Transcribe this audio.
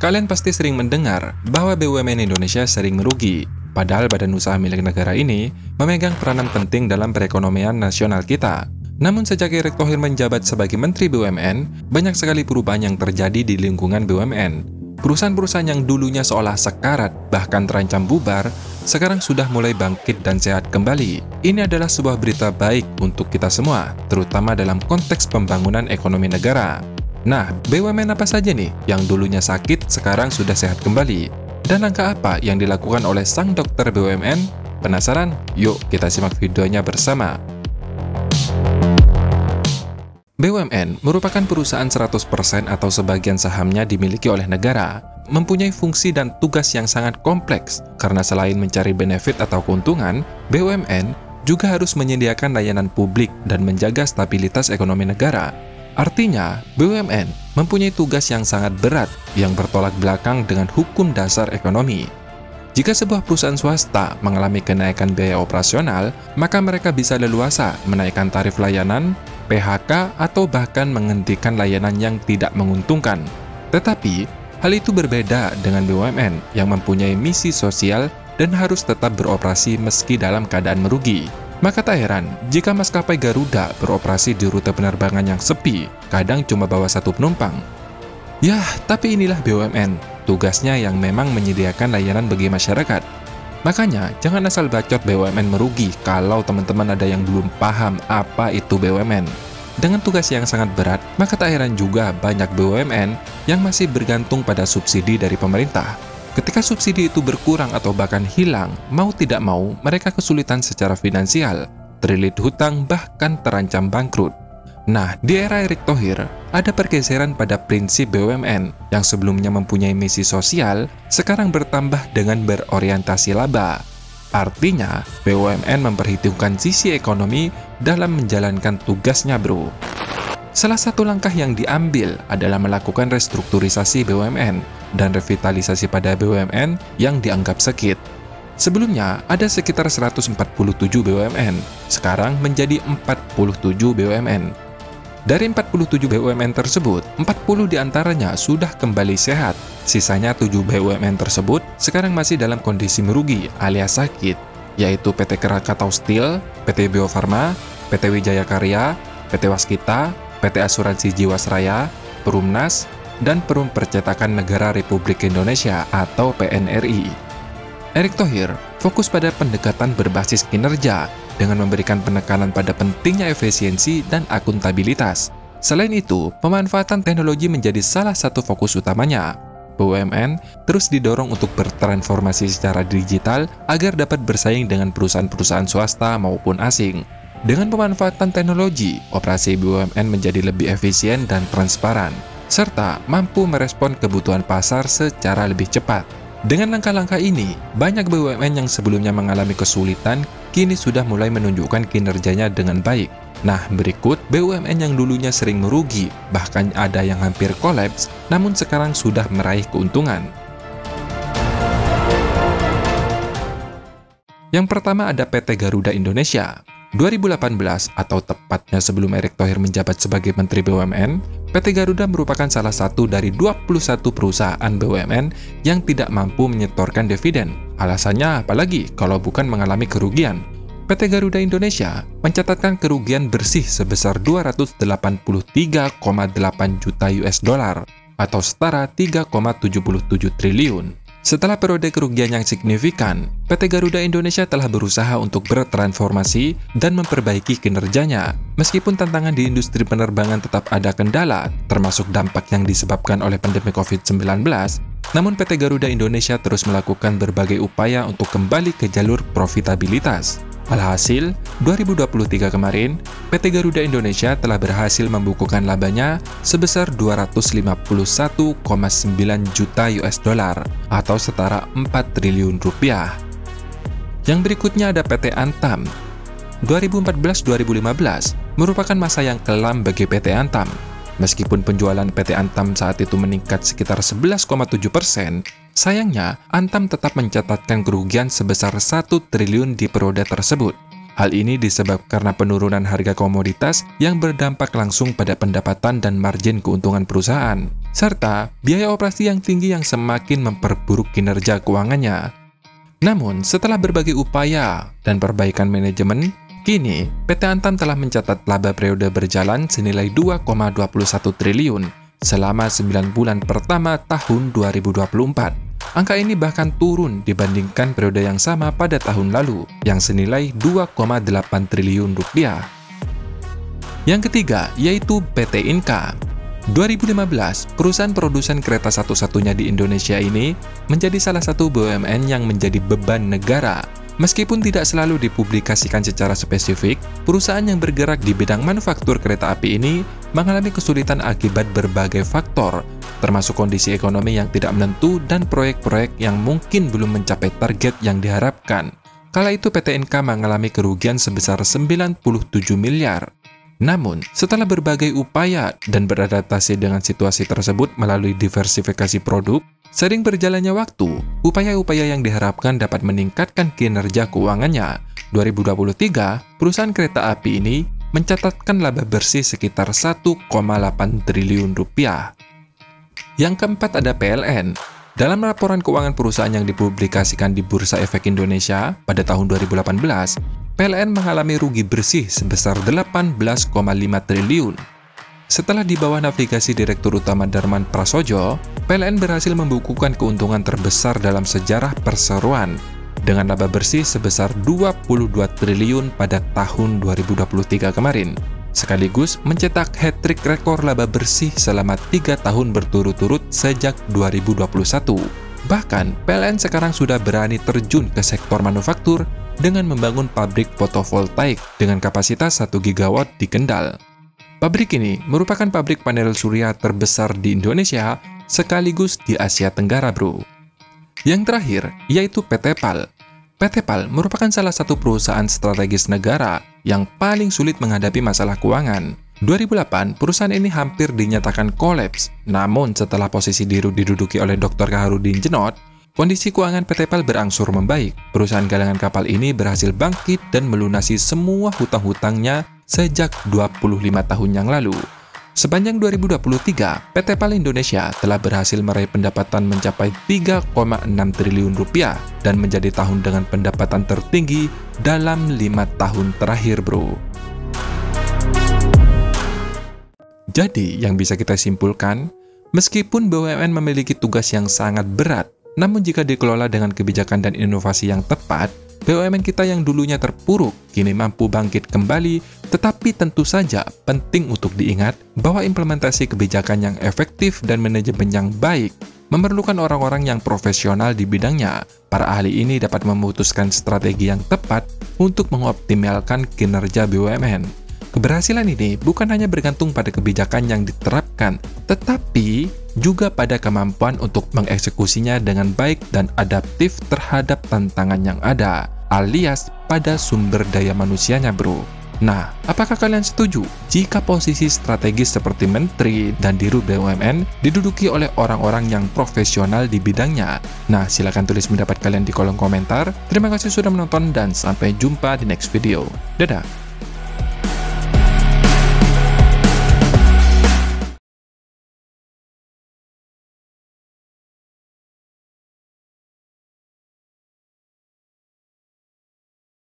Kalian pasti sering mendengar bahwa BUMN Indonesia sering merugi, padahal badan usaha milik negara ini memegang peranan penting dalam perekonomian nasional kita. Namun sejak Erick Thohir menjabat sebagai Menteri BUMN, banyak sekali perubahan yang terjadi di lingkungan BUMN. Perusahaan-perusahaan yang dulunya seolah sekarat, bahkan terancam bubar, sekarang sudah mulai bangkit dan sehat kembali. Ini adalah sebuah berita baik untuk kita semua, terutama dalam konteks pembangunan ekonomi negara. Nah, BUMN apa saja nih yang dulunya sakit sekarang sudah sehat kembali? Dan langkah apa yang dilakukan oleh sang dokter BUMN? Penasaran? Yuk kita simak videonya bersama. BUMN merupakan perusahaan 100% atau sebagian sahamnya dimiliki oleh negara, mempunyai fungsi dan tugas yang sangat kompleks, karena selain mencari benefit atau keuntungan, BUMN juga harus menyediakan layanan publik dan menjaga stabilitas ekonomi negara. Artinya, BUMN mempunyai tugas yang sangat berat yang bertolak belakang dengan hukum dasar ekonomi. Jika sebuah perusahaan swasta mengalami kenaikan biaya operasional, maka mereka bisa leluasa menaikkan tarif layanan, PHK, atau bahkan menghentikan layanan yang tidak menguntungkan. Tetapi, hal itu berbeda dengan BUMN yang mempunyai misi sosial dan harus tetap beroperasi meski dalam keadaan merugi. Maka tak heran jika maskapai Garuda beroperasi di rute penerbangan yang sepi, kadang cuma bawa satu penumpang. Yah, tapi inilah BUMN, tugasnya yang memang menyediakan layanan bagi masyarakat. Makanya, jangan asal bacot BUMN merugi kalau teman-teman ada yang belum paham apa itu BUMN. Dengan tugas yang sangat berat, maka tak heran juga banyak BUMN yang masih bergantung pada subsidi dari pemerintah. Ketika subsidi itu berkurang atau bahkan hilang, mau tidak mau mereka kesulitan secara finansial, terlilit hutang bahkan terancam bangkrut. Nah, di era Erick Thohir, ada pergeseran pada prinsip BUMN yang sebelumnya mempunyai misi sosial, sekarang bertambah dengan berorientasi laba. Artinya, BUMN memperhitungkan sisi ekonomi dalam menjalankan tugasnya, bro. Salah satu langkah yang diambil adalah melakukan restrukturisasi BUMN dan revitalisasi pada BUMN yang dianggap sakit. Sebelumnya, ada sekitar 147 BUMN, sekarang menjadi 47 BUMN. Dari 47 BUMN tersebut, 40 diantaranya sudah kembali sehat. Sisanya 7 BUMN tersebut sekarang masih dalam kondisi merugi alias sakit, yaitu PT Krakatau Steel, PT Bio Farma, PT Wijaya Karya, PT Waskita, PT Asuransi Jiwasraya, Perumnas, dan Perum Percetakan Negara Republik Indonesia atau PNRI. Erick Thohir fokus pada pendekatan berbasis kinerja dengan memberikan penekanan pada pentingnya efisiensi dan akuntabilitas. Selain itu, pemanfaatan teknologi menjadi salah satu fokus utamanya. BUMN terus didorong untuk bertransformasi secara digital agar dapat bersaing dengan perusahaan-perusahaan swasta maupun asing. Dengan pemanfaatan teknologi, operasi BUMN menjadi lebih efisien dan transparan, serta mampu merespon kebutuhan pasar secara lebih cepat. Dengan langkah-langkah ini, banyak BUMN yang sebelumnya mengalami kesulitan kini sudah mulai menunjukkan kinerjanya dengan baik. Nah, berikut BUMN yang dulunya sering merugi, bahkan ada yang hampir kolaps, namun sekarang sudah meraih keuntungan. Yang pertama ada PT Garuda Indonesia. 2018 atau tepatnya sebelum Erick Thohir menjabat sebagai Menteri BUMN, PT Garuda merupakan salah satu dari 21 perusahaan BUMN yang tidak mampu menyetorkan dividen. Alasannya apalagi kalau bukan mengalami kerugian. PT Garuda Indonesia mencatatkan kerugian bersih sebesar 283,8 juta US dollar atau setara 3,77 triliun. Setelah periode kerugian yang signifikan, PT Garuda Indonesia telah berusaha untuk bertransformasi dan memperbaiki kinerjanya. Meskipun tantangan di industri penerbangan tetap ada kendala, termasuk dampak yang disebabkan oleh pandemi COVID-19, namun PT Garuda Indonesia terus melakukan berbagai upaya untuk kembali ke jalur profitabilitas. Alhasil, 2023 kemarin, PT Garuda Indonesia telah berhasil membukukan labanya sebesar 251,9 juta US dollar atau setara 4 triliun rupiah. Yang berikutnya ada PT Antam. 2014-2015 merupakan masa yang kelam bagi PT Antam. Meskipun penjualan PT Antam saat itu meningkat sekitar 11,7%, sayangnya Antam tetap mencatatkan kerugian sebesar 1 triliun di periode tersebut. Hal ini disebabkan karena penurunan harga komoditas yang berdampak langsung pada pendapatan dan margin keuntungan perusahaan. serta biaya operasi yang tinggi yang semakin memperburuk kinerja keuangannya. Namun, setelah berbagai upaya dan perbaikan manajemen, kini PT Antam telah mencatat laba periode berjalan senilai 2,21 triliun selama 9 bulan pertama tahun 2024. Angka ini bahkan turun dibandingkan periode yang sama pada tahun lalu, yang senilai 2,8 triliun rupiah. Yang ketiga, yaitu PT Inka. 2015, perusahaan produsen kereta satu-satunya di Indonesia ini menjadi salah satu BUMN yang menjadi beban negara. Meskipun tidak selalu dipublikasikan secara spesifik, perusahaan yang bergerak di bidang manufaktur kereta api ini mengalami kesulitan akibat berbagai faktor, termasuk kondisi ekonomi yang tidak menentu dan proyek-proyek yang mungkin belum mencapai target yang diharapkan. Kala itu PT Inka mengalami kerugian sebesar 97 miliar. Namun, setelah berbagai upaya dan beradaptasi dengan situasi tersebut melalui diversifikasi produk, sering berjalannya waktu, upaya-upaya yang diharapkan dapat meningkatkan kinerja keuangannya. 2023, perusahaan kereta api ini mencatatkan laba bersih sekitar 1,8 triliun rupiah. Yang keempat ada PLN. Dalam laporan keuangan perusahaan yang dipublikasikan di Bursa Efek Indonesia pada tahun 2018, PLN mengalami rugi bersih sebesar 18,5 triliun. Setelah di bawah navigasi Direktur Utama Darman Prasojo, PLN berhasil membukukan keuntungan terbesar dalam sejarah perseroan dengan laba bersih sebesar 22 triliun pada tahun 2023 kemarin, sekaligus mencetak hat-trick rekor laba bersih selama 3 tahun berturut-turut sejak 2021. Bahkan, PLN sekarang sudah berani terjun ke sektor manufaktur dengan membangun pabrik fotovoltaik dengan kapasitas 1 gigawatt di Kendal. Pabrik ini merupakan pabrik panel surya terbesar di Indonesia sekaligus di Asia Tenggara, bro. Yang terakhir, yaitu PT PAL. PT PAL merupakan salah satu perusahaan strategis negara yang paling sulit menghadapi masalah keuangan. 2008, perusahaan ini hampir dinyatakan kolaps, namun setelah posisi diduduki oleh Dr. Kaharudin Djenot, kondisi keuangan PT PAL berangsur membaik. Perusahaan galangan kapal ini berhasil bangkit dan melunasi semua hutang-hutangnya sejak 25 tahun yang lalu. Sepanjang 2023, PT PAL Indonesia telah berhasil meraih pendapatan mencapai 3,6 triliun rupiah dan menjadi tahun dengan pendapatan tertinggi dalam 5 tahun terakhir, bro. Jadi, yang bisa kita simpulkan, meskipun BUMN memiliki tugas yang sangat berat, namun jika dikelola dengan kebijakan dan inovasi yang tepat, BUMN kita yang dulunya terpuruk kini mampu bangkit kembali. Tetapi tentu saja penting untuk diingat bahwa implementasi kebijakan yang efektif dan manajemen yang baik memerlukan orang-orang yang profesional di bidangnya. Para ahli ini dapat memutuskan strategi yang tepat untuk mengoptimalkan kinerja BUMN. Keberhasilan ini bukan hanya bergantung pada kebijakan yang diterapkan, tetapi juga pada kemampuan untuk mengeksekusinya dengan baik dan adaptif terhadap tantangan yang ada, alias pada sumber daya manusianya, bro. Nah, apakah kalian setuju jika posisi strategis seperti menteri dan dirut BUMN diduduki oleh orang-orang yang profesional di bidangnya? Nah, silakan tulis pendapat kalian di kolom komentar. Terima kasih sudah menonton dan sampai jumpa di next video. Dadah!